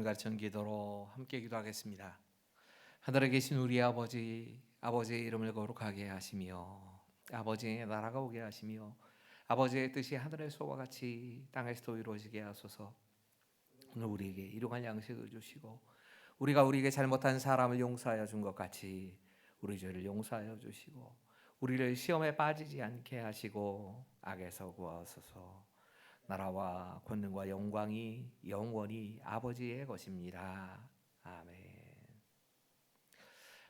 가르치는 기도로 함께 기도하겠습니다. 하늘에 계신 우리 아버지, 아버지의 이름을 거룩하게 하시며 아버지의 나라가 오게 하시며 아버지의 뜻이 하늘에서와 같이 땅에서도 이루어지게 하소서. 오늘 우리에게 일용할 양식을 주시고 우리가 우리에게 잘못한 사람을 용서하여 준 것 같이 우리 죄를 용서하여 주시고 우리를 시험에 빠지지 않게 하시고 악에서 구하소서. 나라와 권능과 영광이 영원히 아버지의 것입니다. 아멘.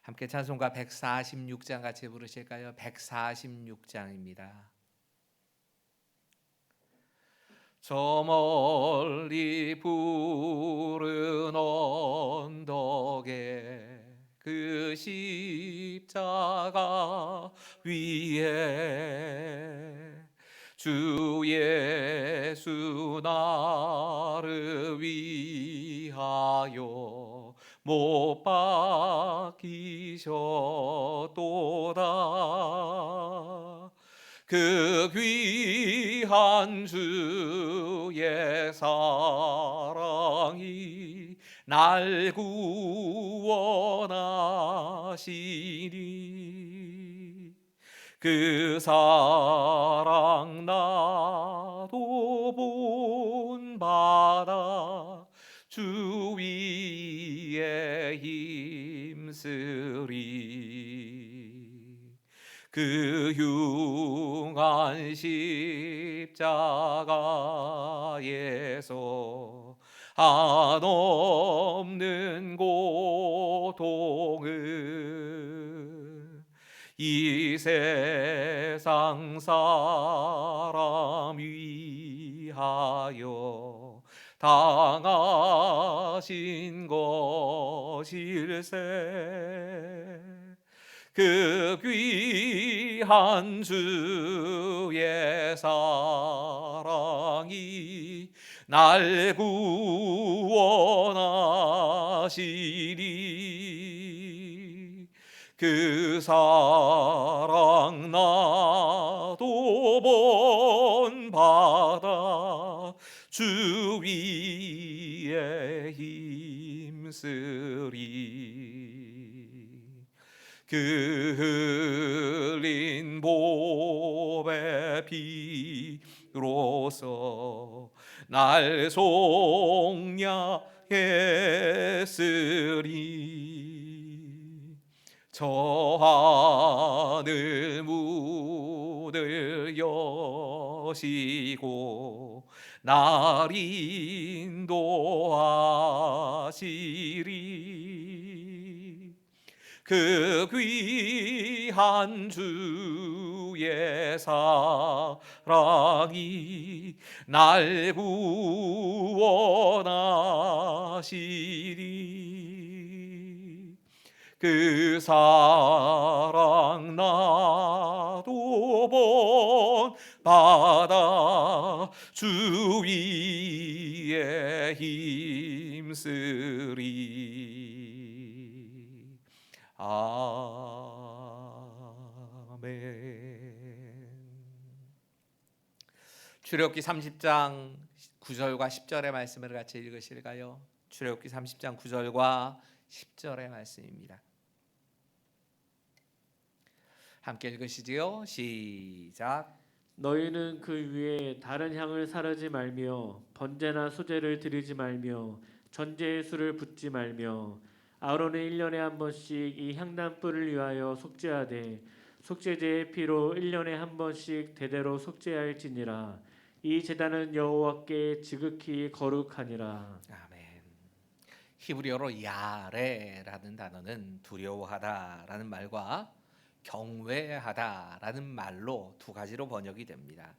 함께 찬송가 146장 같이 부르실까요? 146장입니다. 저 멀리 푸른 언덕에 그 십자가 위에 주 예수 나를 위하여 못 박히셨도다. 그 귀한 주의 사랑이 날 구원하시니 그 사랑 나도 본받아 주 위에 힘쓰리. 그 흉한 십자가에서 한없는 고통을 이 세상 사람 위하여 당하신 것일세. 그 귀한 주의 사랑이 날 구원하시니 그 사랑 나도 본받아 주 위에 힘쓰리. 그 흘린 보배 피로써 날 속량했으리. 저 하늘 문을 여시고 날 인도하시리. 그 귀한 주의 사랑이 날 구원하시리. 그 사랑 나도 본받아 주 위에 힘쓰리. 아멘. 출애굽기 30장 9절과 10절의 말씀을 같이 읽으실까요? 출애굽기 30장 9절과 10절의 말씀입니다. 함께 읽으시지요. 시작. 너희는 그 위에 다른 향을 사르지 말며 번제나 수제를 드리지 말며 전제의 술을 붓지 말며 아론은 1년에 한 번씩 이 향단불을 위하여 속죄하되 속죄제의 피로 1년에 한 번씩 대대로 속죄할지니라. 이 제단은 여호와께 지극히 거룩하니라. 아멘. 히브리어로 야레라는 단어는 두려워하다라는 말과 경외하다라는 말로 두 가지로 번역이 됩니다.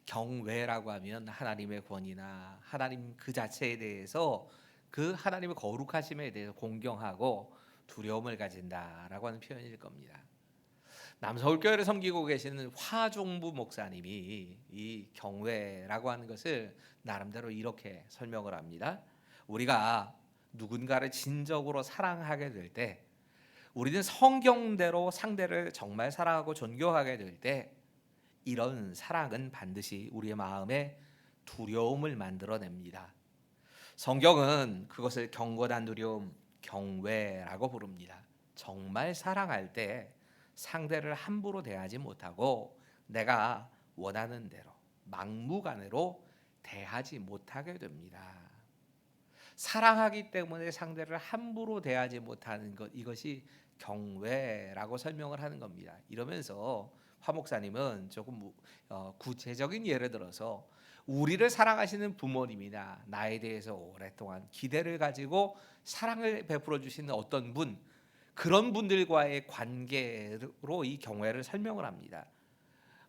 경외라고 하면 하나님의 권위나 하나님 그 자체에 대해서 그 하나님의 거룩하심에 대해서 공경하고 두려움을 가진다라고 하는 표현일 겁니다. 남서울교회를 섬기고 계시는 화종부 목사님이 이 경외라고 하는 것을 나름대로 이렇게 설명을 합니다. 우리가 누군가를 진정으로 사랑하게 될 때, 우리는 성경대로 상대를 정말 사랑하고 존경하게 될 때, 이런 사랑은 반드시 우리의 마음에 두려움을 만들어냅니다. 성경은 그것을 경건한 두려움, 경외라고 부릅니다. 정말 사랑할 때 상대를 함부로 대하지 못하고 내가 원하는 대로 막무가내로 대하지 못하게 됩니다. 사랑하기 때문에 상대를 함부로 대하지 못하는 것, 이것이 경외라고 설명을 하는 겁니다. 이러면서 화 목사님은 조금 구체적인 예를 들어서 우리를 사랑하시는 부모님이나 나에 대해서 오랫동안 기대를 가지고 사랑을 베풀어 주시는 어떤 분, 그런 분들과의 관계로 이 경외를 설명을 합니다.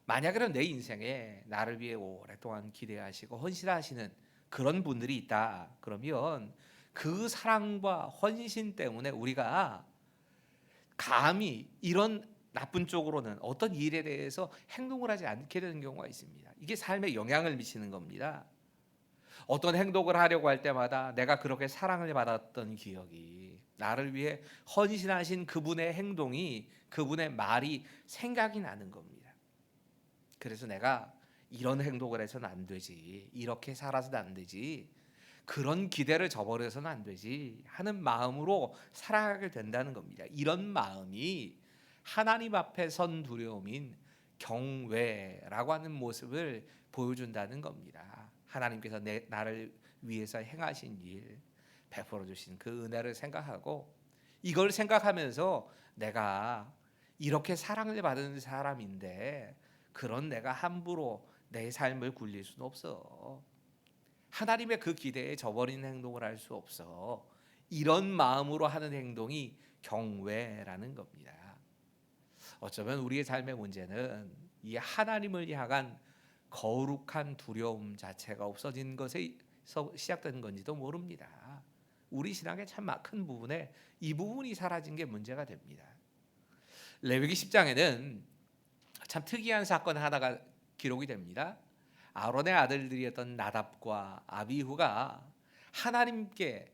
만약에는 내 인생에 나를 위해 오랫동안 기대하시고 헌신하시는 그런 분들이 있다. 그러면 그 사랑과 헌신 때문에 우리가 감히 이런 나쁜 쪽으로는 어떤 일에 대해서 행동을 하지 않게 되는 경우가 있습니다. 이게 삶에 영향을 미치는 겁니다. 어떤 행동을 하려고 할 때마다 내가 그렇게 사랑을 받았던 기억이, 나를 위해 헌신하신 그분의 행동이, 그분의 말이 생각이 나는 겁니다. 그래서 내가 이런 행동을 해서는 안 되지, 이렇게 살아서는 안 되지, 그런 기대를 저버려서는 안 되지 하는 마음으로 살아가게 된다는 겁니다. 이런 마음이 하나님 앞에 선 두려움인 경외라고 하는 모습을 보여준다는 겁니다. 하나님께서 나를 위해서 행하신 일, 베풀어 주신 그 은혜를 생각하고, 이걸 생각하면서 내가 이렇게 사랑을 받은 사람인데 그런 내가 함부로 내 삶을 굴릴 수는 없어. 하나님의 그 기대에 저버리는 행동을 할 수 없어. 이런 마음으로 하는 행동이 경외라는 겁니다. 어쩌면 우리의 삶의 문제는 이 하나님을 향한 거룩한 두려움 자체가 없어진 것에서 시작된 건지도 모릅니다. 우리 신앙의 참 큰 부분에 이 부분이 사라진 게 문제가 됩니다. 레위기 10장에는 참 특이한 사건 하나가 기록이 됩니다. 아론의 아들들이었던 나답과 아비후가 하나님께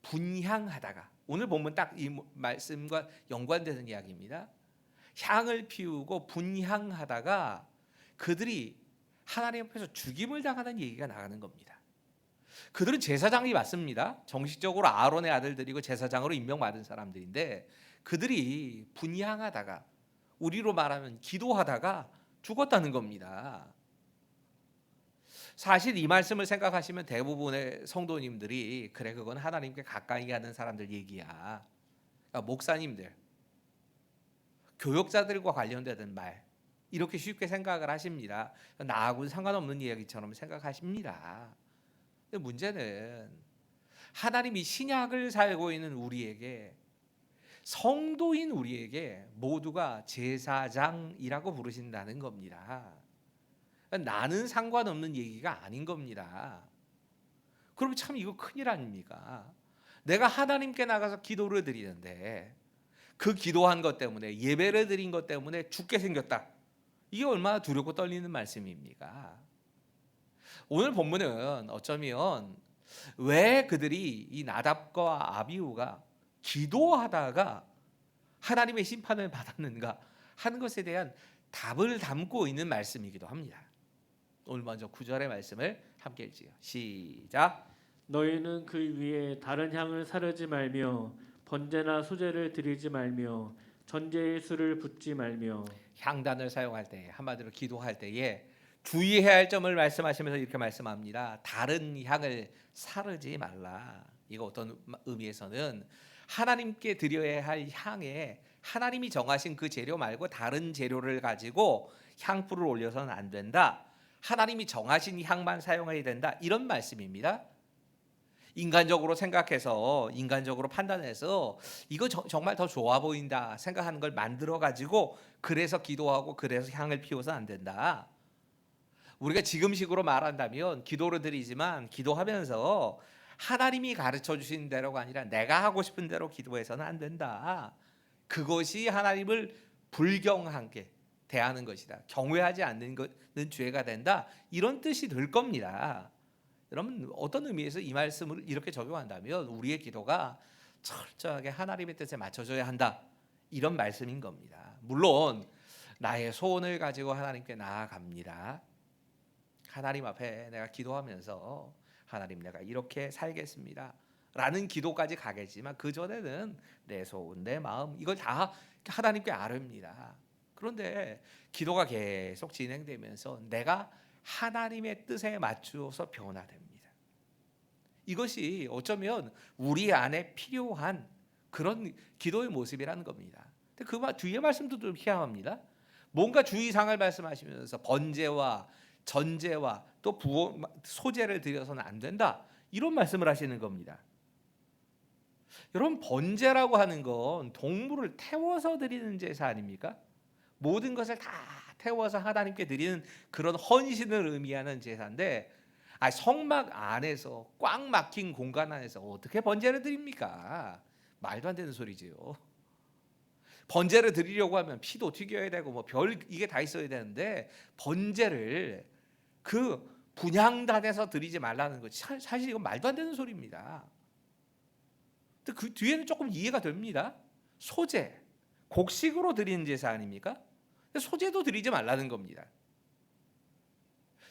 분향하다가, 오늘 보면 딱 이 말씀과 연관되는 이야기입니다. 향을 피우고 분향하다가 그들이 하나님 앞에서 죽임을 당하는 얘기가 나가는 겁니다. 그들은 제사장이 맞습니다. 정식적으로 아론의 아들들이고 제사장으로 임명받은 사람들인데 그들이 분향하다가, 우리로 말하면 기도하다가 죽었다는 겁니다. 사실 이 말씀을 생각하시면 대부분의 성도님들이 그래, 그건 하나님께 가까이 가는 사람들 얘기야. 그러니까 목사님들, 교역자들과 관련되는 말, 이렇게 쉽게 생각을 하십니다. 나하고는 상관없는 이야기처럼 생각하십니다. 근데 문제는 하나님이 신약을 살고 있는 우리에게, 성도인 우리에게 모두가 제사장이라고 부르신다는 겁니다. 나는 상관없는 얘기가 아닌 겁니다. 그럼 참 이거 큰일 아닙니까? 내가 하나님께 나가서 기도를 드리는데 그 기도한 것 때문에, 예배를 드린 것 때문에 죽게 생겼다. 이게 얼마나 두렵고 떨리는 말씀입니까? 오늘 본문은 어쩌면 왜 그들이, 이 나답과 아비후가 기도하다가 하나님의 심판을 받았는가 하는 것에 대한 답을 담고 있는 말씀이기도 합니다. 오늘 먼저 9절의 말씀을 함께 읽지요. 시작. 너희는 그 위에 다른 향을 사르지 말며 번제나 소제를 드리지 말며 전제의 수를 붓지 말며. 향단을 사용할 때, 한마디로 기도할 때에 주의해야 할 점을 말씀하시면서 이렇게 말씀합니다. 다른 향을 사르지 말라. 이거 어떤 의미에서는 하나님께 드려야 할 향에 하나님이 정하신 그 재료 말고 다른 재료를 가지고 향불을 올려서는 안 된다. 하나님이 정하신 향만 사용해야 된다. 이런 말씀입니다. 인간적으로 생각해서, 인간적으로 판단해서 이거 정말 더 좋아 보인다 생각하는 걸 만들어 가지고 그래서 기도하고 그래서 향을 피워서 안 된다. 우리가 지금식으로 말한다면 기도를 드리지만 기도하면서 하나님이 가르쳐 주신 대로가 아니라 내가 하고 싶은 대로 기도해서는 안 된다. 그것이 하나님을 불경하게 대하는 것이다. 경외하지 않는 것은 죄가 된다. 이런 뜻이 될 겁니다. 여러분, 어떤 의미에서 이 말씀을 이렇게 적용한다면 우리의 기도가 철저하게 하나님의 뜻에 맞춰져야 한다. 이런 말씀인 겁니다. 물론 나의 소원을 가지고 하나님께 나아갑니다. 하나님 앞에 내가 기도하면서 하나님 내가 이렇게 살겠습니다 라는 기도까지 가겠지만 그 전에는 내 소원 내 마음 이걸 다 하나님께 아뢰입니다. 그런데 기도가 계속 진행되면서 내가 하나님의 뜻에 맞추어서 변화됩니다. 이것이 어쩌면 우리 안에 필요한 그런 기도의 모습이라는 겁니다. 근데 그 뒤에 말씀도 좀 희한합니다. 뭔가 주의사항을 말씀하시면서 번제와 전제와 또 소제를 드려서는 안 된다 이런 말씀을 하시는 겁니다. 여러분 번제라고 하는 건 동물을 태워서 드리는 제사 아닙니까? 모든 것을 다 태워서 하나님께 드리는 그런 헌신을 의미하는 제사인데 성막 안에서 꽉 막힌 공간 안에서 어떻게 번제를 드립니까? 말도 안 되는 소리지요. 번제를 드리려고 하면 피도 튀겨야 되고 뭐 별 이게 다 있어야 되는데 번제를 그 분향단에서 드리지 말라는 거 사실 이건 말도 안 되는 소리입니다. 근데 그 뒤에는 조금 이해가 됩니다. 소제, 곡식으로 드리는 제사 아닙니까? 소제도 드리지 말라는 겁니다.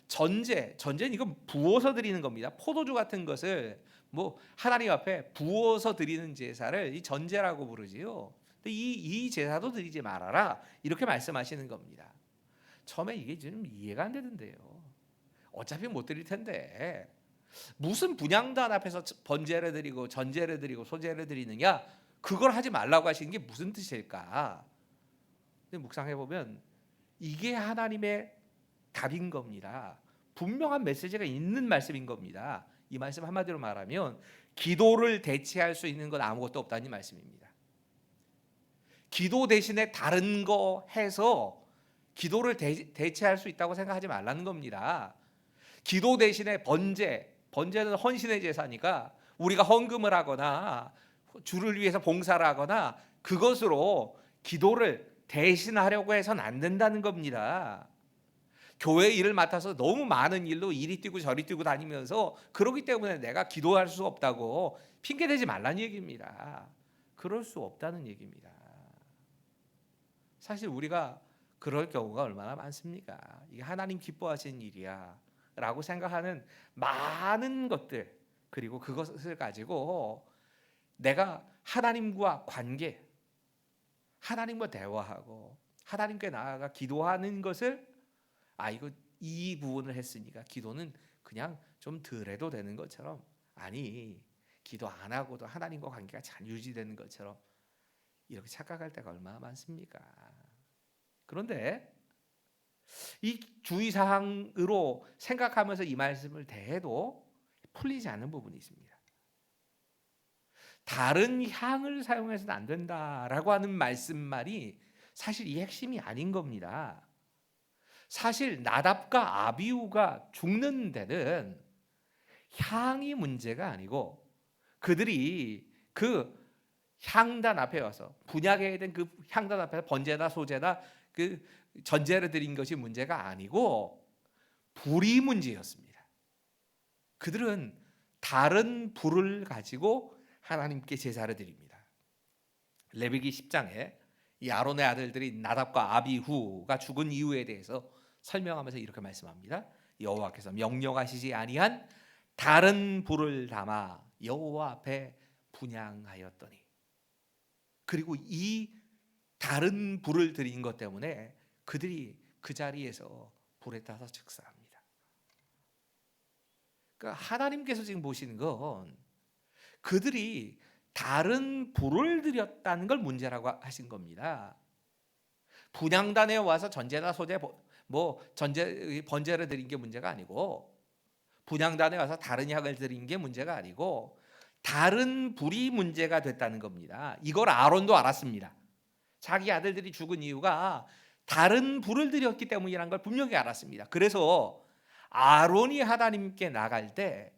전제는 이건 부어서 드리는 겁니다. 포도주 같은 것을 뭐 하나님 앞에 부어서 드리는 제사를 이 전제라고 부르지요. 근데 이 제사도 드리지 말아라 이렇게 말씀하시는 겁니다. 처음에 이게 좀 이해가 안 되는데요. 어차피 못 드릴 텐데 무슨 분향단 앞에서 번제를 드리고 전제를 드리고 소제를 드리느냐 그걸 하지 말라고 하시는 게 무슨 뜻일까? 근데 묵상해 보면 이게 하나님의 답인 겁니다. 분명한 메시지가 있는 말씀인 겁니다. 이 말씀 한마디로 말하면 기도를 대체할 수 있는 건 아무것도 없다는 말씀입니다. 기도 대신에 다른 거 해서 기도를 대체할 수 있다고 생각하지 말라는 겁니다. 기도 대신에 번제는 헌신의 제사니까 우리가 헌금을 하거나 주를 위해서 봉사를 하거나 그것으로 기도를 대신하려고 해서는 안 된다는 겁니다. 교회 일을 맡아서 너무 많은 일로 이리 뛰고 저리 뛰고 다니면서 그러기 때문에 내가 기도할 수 없다고 핑계대지 말라는 얘기입니다. 그럴 수 없다는 얘기입니다. 사실 우리가 그럴 경우가 얼마나 많습니까? 이게 하나님 기뻐하시는 일이야 라고 생각하는 많은 것들 그리고 그것을 가지고 내가 하나님과 관계 하나님과 대화하고 하나님께 나아가 기도하는 것을 이거 이 부분을 했으니까 기도는 그냥 좀 덜 해도 되는 것처럼 아니 기도 안 하고도 하나님과 관계가 잘 유지되는 것처럼 이렇게 착각할 때가 얼마나 많습니까? 그런데 이 주의사항으로 생각하면서 이 말씀을 대해도 풀리지 않는 부분이 있습니다. 다른 향을 사용해서는 안 된다라고 하는 말씀말이 사실 이 핵심이 아닌 겁니다. 사실 나답과 아비후가 죽는 데는 향이 문제가 아니고 그들이 그 향단 앞에 와서 분향해야 된 그 향단 앞에서 번제나 소제나 그 전제를 드린 것이 문제가 아니고 불이 문제였습니다. 그들은 다른 불을 가지고 하나님께 제사를 드립니다. 레위기 10장에 이 아론의 아들들이 나답과 아비후가 죽은 이유에 대해서 설명하면서 이렇게 말씀합니다. 여호와께서 명령하시지 아니한 다른 불을 담아 여호와 앞에 분향하였더니 그리고 이 다른 불을 드린 것 때문에 그들이 그 자리에서 불에 타서 즉사합니다. 그러니까 하나님께서 지금 보시는 건 그들이 다른 불을 드렸다는 걸 문제라고 하신 겁니다. 분향단에 와서 전제나 소제 번제를 드린 게 문제가 아니고 분향단에 와서 다른 향을 드린 게 문제가 아니고 다른 불이 문제가 됐다는 겁니다. 이걸 아론도 알았습니다. 자기 아들들이 죽은 이유가 다른 불을 드렸기 때문이라는 걸 분명히 알았습니다. 그래서 아론이 하나님께 나갈 때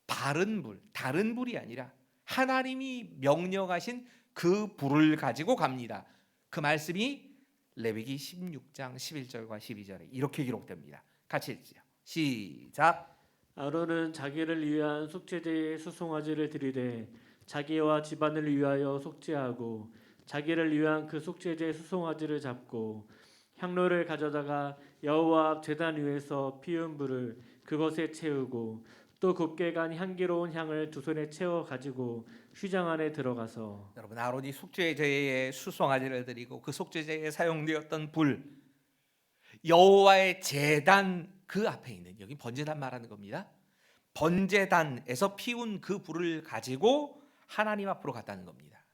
다른 불이 아니라 하나님이 명령하신 그 불을 가지고 갑니다. 그 말씀이 레위기 16장 11절과 12절에 이렇게 기록됩니다. 같이 읽죠. 시작. 아론은 자기를 위한 속죄제의 수송아지를 드리되 자기와 집안을 위하여 속죄하고 자기를 위한 그 속죄제의 수송아지를 잡고 향로를 가져다가 여호와 앞 제단 위에서 피운 불을 그것에 채우고 또 곱게 간 향기로운 향을 두 손에 채워 가지고 휘장 안에 들어가서 여러분, 아론이 속죄제에 수송아지를 드리고 그 속죄제에 사용되었던 불, 여호와의 제단 그 앞에 있는, 여기 번제단 말하는 겁니다. 번제단에서 피운 그 불을 가지고 하나님 앞으로 갔다는 겁니다.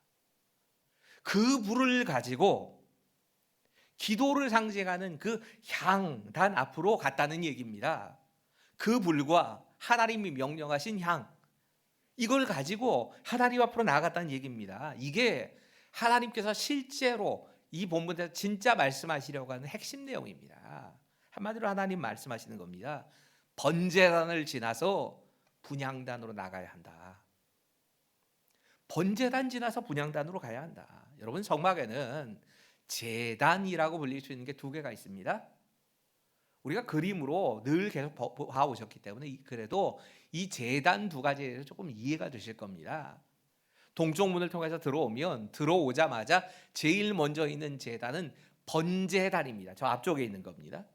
그 불을 가지고 기도를 상징하는 그 향단 앞으로 갔다는 얘기입니다. 그 불과 하나님이 명령하신 향, 이걸 가지고 하나님 앞으로 나아갔다는 얘기입니다. 이게 하나님께서 실제로 이 본문에서 진짜 말씀하시려고 하는 핵심 내용입니다. 한마디로 하나님 말씀하시는 겁니다. 번제단을 지나서 분향단으로 나가야 한다. 번제단 지나서 분향단으로 가야 한다. 여러분, 성막에는 제단이라고 불릴 수 있는 게 두 개가 있습니다. 우리가 그림으로 늘 계속 봐오셨기 때문에 그래도 이 제단 두 가지에 대해서 조금 이해가 되실 겁니다. 동쪽 문을 통해서 들어오자마자 제일 먼저 있는 제단은 번제단입니다. 저 앞쪽에 있는 겁니다.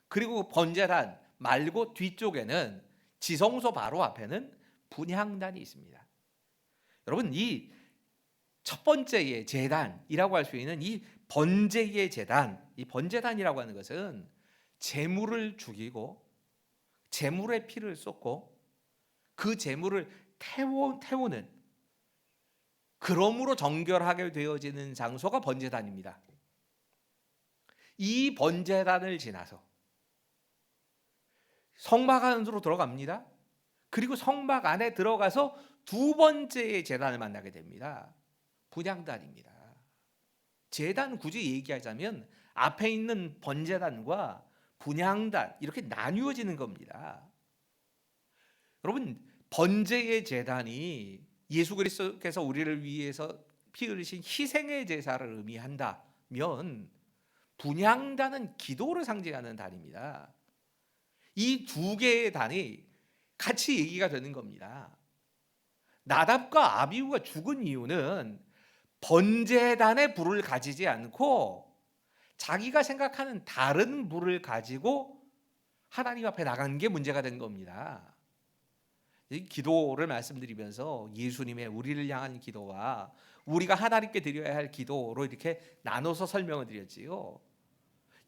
그리고 번제단 말고 뒤쪽에는 지성소 바로 앞에는 분향단이 있습니다. 여러분, 이 첫 번째의 제단이라고 할 수 있는 이 번제의 제단, 이 번제단이라고 하는 것은 제물을 죽이고 제물의 피를 쏟고 그 제물을 태우는, 그러므로 정결하게 되어지는 장소가 번제단입니다. 이 번제단을 지나서 성막 안으로 들어갑니다. 그리고 성막 안에 들어가서 두 번째의 제단을 만나게 됩니다. 분향단입니다. 제단 굳이 얘기하자면 앞에 있는 번제단과 분향단 이렇게 나뉘어지는 겁니다. 여러분, 번제의 제단이 예수 그리스도께서 우리를 위해서 피 흘리신 희생의 제사를 의미한다면 분향단은 기도를 상징하는 단입니다. 이 두 개의 단이 같이 얘기가 되는 겁니다. 나답과 아비후가 죽은 이유는 번제단의 불을 가지지 않고 자기가 생각하는 다른 불을 가지고 하나님 앞에 나간 게 문제가 된 겁니다. 이 기도를 말씀드리면서 예수님의 우리를 향한 기도와 우리가 하나님께 드려야 할 기도로 이렇게 나눠서 설명을 드렸지요.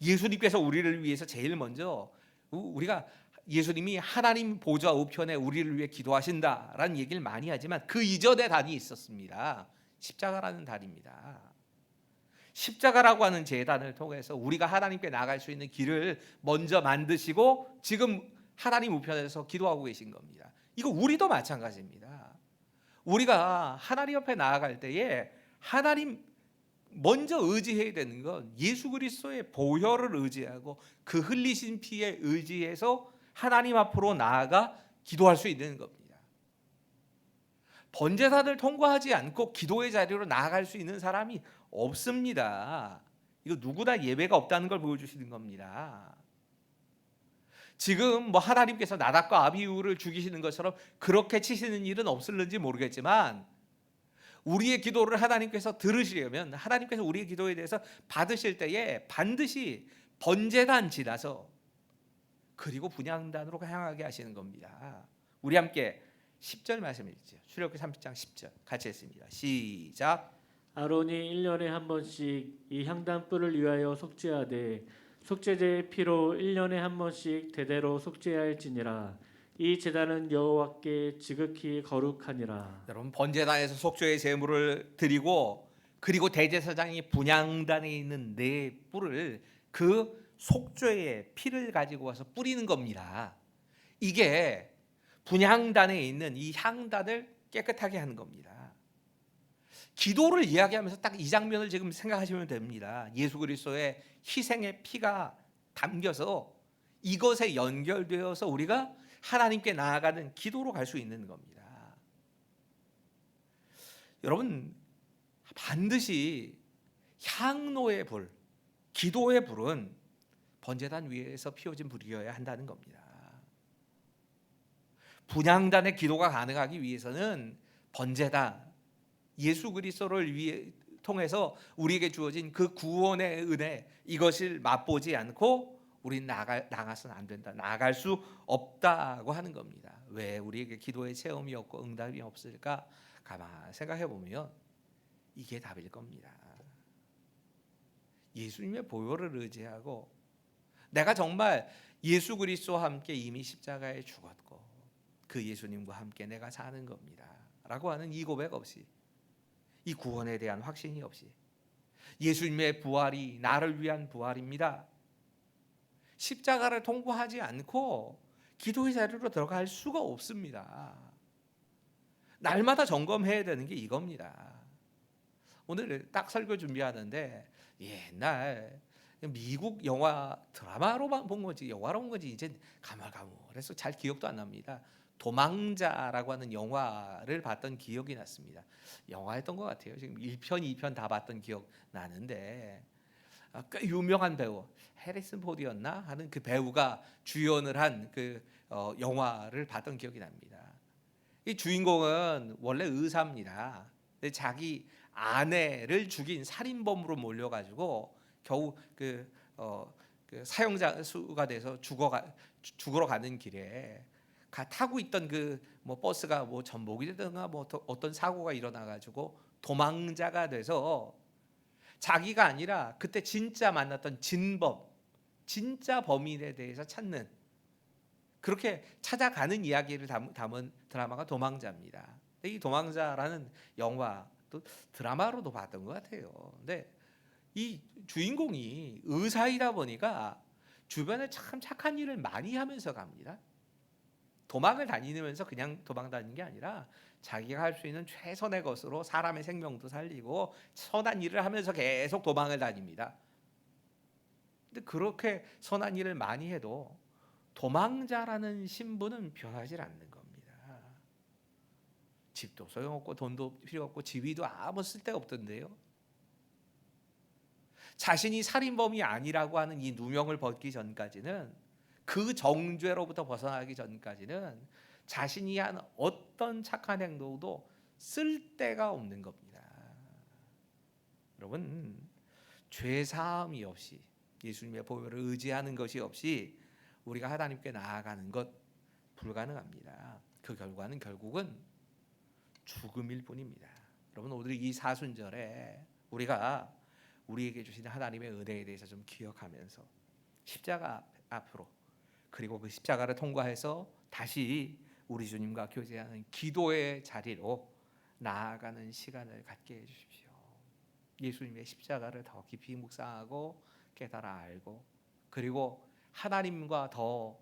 예수님께서 우리를 위해서 제일 먼저, 우리가 예수님이 하나님 보좌 우편에 우리를 위해 기도하신다라는 얘기를 많이 하지만 그 이전의 단이 있었습니다. 십자가라는 단입니다. 십자가라고 하는 제단을 통해서 우리가 하나님께 나갈 수 있는 길을 먼저 만드시고 지금 하나님 우편에서 기도하고 계신 겁니다. 이거 우리도 마찬가지입니다. 우리가 하나님 앞에 나아갈 때에 하나님 먼저 의지해야 되는 건 예수 그리스도의 보혈을 의지하고 그 흘리신 피에 의지해서 하나님 앞으로 나아가 기도할 수 있는 겁니다. 번제단을 통과하지 않고 기도의 자리로 나아갈 수 있는 사람이 없습니다. 이거 누구나 예배가 없다는 걸 보여주시는 겁니다. 지금 뭐 하나님께서 나답과 아비후를 죽이시는 것처럼 그렇게 치시는 일은 없을는지 모르겠지만 우리의 기도를 하나님께서 들으시려면, 하나님께서 우리의 기도에 대해서 받으실 때에 반드시 번제단 지나서 그리고 분향단으로 향하게 하시는 겁니다. 우리 함께 10절 말씀 읽죠. 출애굽기 30장 10절 같이 했습니다. 시작. 아론이 1년에 한 번씩 이 향단불을 위하여 속죄하되 속죄제의 피로 1년에 한 번씩 대대로 속죄할지니라. 이 제단은 여호와께 지극히 거룩하니라. 여러분, 번제단에서 속죄의 제물을 드리고 그리고 대제사장이 분향단에 있는 네 뿔을 그 속죄의 피를 가지고 와서 뿌리는 겁니다. 이게 분향단에 있는 이 향단을 깨끗하게 하는 겁니다. 기도를 이야기하면서 딱 이 장면을 지금 생각하시면 됩니다. 예수 그리스도의 희생의 피가 담겨서 이것에 연결되어서 우리가 하나님께 나아가는 기도로 갈 수 있는 겁니다. 여러분, 반드시 향로의 불, 기도의 불은 번제단 위에서 피워진 불이어야 한다는 겁니다. 분향단의 기도가 가능하기 위해서는 번제단, 예수 그리스도를 위해 통해서 우리에게 주어진 그 구원의 은혜, 이것을 맛보지 않고 우린 나가서는 안 된다. 나갈 수 없다고 하는 겁니다. 왜 우리에게 기도의 체험이 없고 응답이 없을까? 가만 생각해 보면 이게 답일 겁니다. 예수님의 보혈을 의지하고 내가 정말 예수 그리스도와 함께 이미 십자가에 죽었고 그 예수님과 함께 내가 사는 겁니다. 라고 하는 이 고백 없이, 이 구원에 대한 확신이 없이, 예수님의 부활이 나를 위한 부활입니다, 십자가를 통보하지 않고 기도의 자리로 들어갈 수가 없습니다. 날마다 점검해야 되는 게 이겁니다. 오늘 딱 설교 준비하는데 옛날 미국 영화 드라마로만 본 건지 영화로 본 건지 이제 가물가물해서 잘 기억도 안 납니다. 도망자라고 하는 영화를 봤던 기억이 났습니다. 영화였던 것 같아요. 지금 1편, 2편 다 봤던 기억 나는데 꽤 유명한 배우 해리슨 포드였나 하는 그 배우가 주연을 한 그 영화를 봤던 기억이 납니다. 이 주인공은 원래 의사입니다. 근데 자기 아내를 죽인 살인범으로 몰려가지고 겨우 그 사형자 수가 돼서 죽으러 가는 길에 타고 있던 그 뭐 버스가 뭐 전복이 되든가 뭐 어떤 사고가 일어나가지고 도망자가 돼서 자기가 아니라 그때 진짜 만났던 진범, 진짜 범인에 대해서 찾는, 그렇게 찾아가는 이야기를 담은 드라마가 도망자입니다. 이 도망자라는 영화 또 드라마로도 봤던 것 같아요. 근데 이 주인공이 의사이다 보니까 주변에 참 착한 일을 많이 하면서 갑니다. 도망을 다니면서 그냥 도망 다니는 게 아니라 자기가 할 수 있는 최선의 것으로 사람의 생명도 살리고 선한 일을 하면서 계속 도망을 다닙니다. 근데 그렇게 선한 일을 많이 해도 도망자라는 신분은 변하지 않는 겁니다. 집도 소용없고 돈도 필요 없고 지위도 아무 쓸데가 없던데요. 자신이 살인범이 아니라고 하는 이 누명을 벗기 전까지는, 그 정죄로부터 벗어나기 전까지는 자신이 한 어떤 착한 행동도 쓸데가 없는 겁니다. 여러분, 죄 사함이 없이 예수님의 보혈을 의지하는 것이 없이 우리가 하나님께 나아가는 것 불가능합니다. 그 결과는 결국은 죽음일 뿐입니다. 여러분, 오늘 이 사순절에 우리가 우리에게 주신 하나님의 은혜에 대해서 좀 기억하면서 십자가 앞으로, 그리고 그 십자가를 통과해서 다시 우리 주님과 교제하는 기도의 자리로 나아가는 시간을 갖게 해주십시오. 예수님의 십자가를 더 깊이 묵상하고 깨달아 알고, 그리고 하나님과 더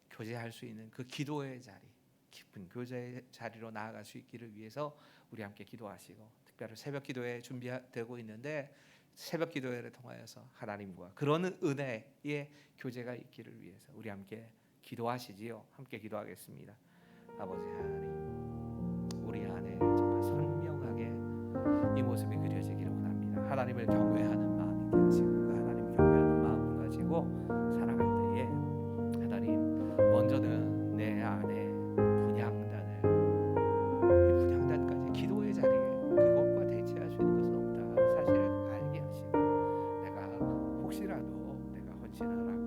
교제할 수 있는 그 기도의 자리, 깊은 교제의 자리로 나아갈 수 있기를 위해서 우리 함께 기도하시고, 특별히 새벽 기도에 준비되고 있는데 새벽 기도회를 통하여서 하나님과 그런 은혜의 교제가 있기를 위해서 우리 함께 기도하시지요. 함께 기도하겠습니다. 아버지 하나님, 우리 안에 정말 선명하게 이 모습이 그려지기를 원합니다. 하나님을 경외하는 마음이 있게 하시고 그 하나님을 경외하는 마음을 가지고 살아갈 때에 하나님, 먼저는 내 안에 분향단을, 이 분향단까지 기도의 자리에 그것과 대체할 수 있는 것은 없다 사실을 알게 하시고, 내가 혹시라도 내가 헌신하라고